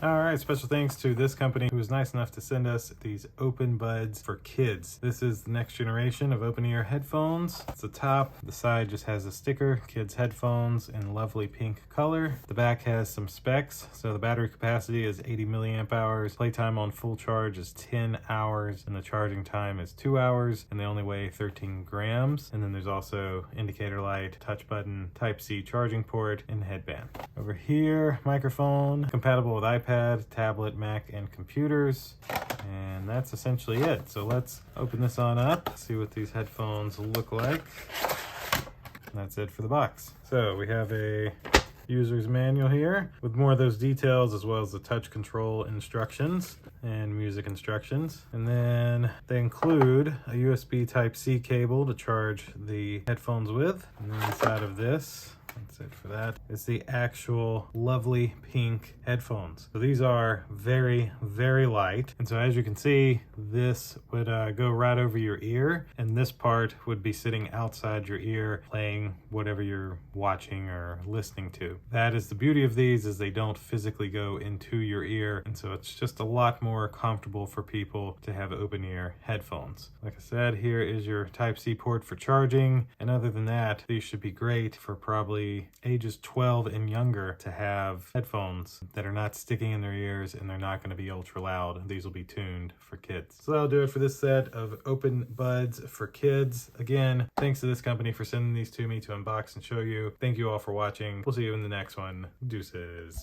All right, special thanks to this company who was nice enough to send us these open buds for kids. This is the next generation of open ear headphones. It's the top. The side just has a sticker, kids headphones in lovely pink color. The back has some specs. So the battery capacity is 80 milliamp hours. Playtime on full charge is 10 hours and the charging time is 2 hours, and they only weigh 13 grams. And then there's also indicator light, touch button, Type-C charging port, and headband. Over here, microphone, compatible with iPad, tablet, Mac, and computers. And that's essentially it. So let's open this on up, see what these headphones look like. And that's it for the box. So we have a user's manual here with more of those details, as well as the touch control instructions and music instructions. And then they include a USB Type-C cable to charge the headphones with. And then inside of this, that's it for that, it's the actual lovely pink headphones. So these are very, very light. And so as you can see, this would go right over your ear, and this part would be sitting outside your ear, playing whatever you're watching or listening to. That is the beauty of these, is they don't physically go into your ear. And so it's just a lot more comfortable for people to have open ear headphones. Like I said, here is your Type-C port for charging. And other than that, these should be great for probably ages 12 and younger to have headphones that are not sticking in their ears, and they're not going to be ultra loud. These will be tuned for kids. So that'll do it for this set of open buds for kids. Again, thanks to this company for sending these to me to unbox and show you. Thank you all for watching. We'll see you in the next one. Deuces.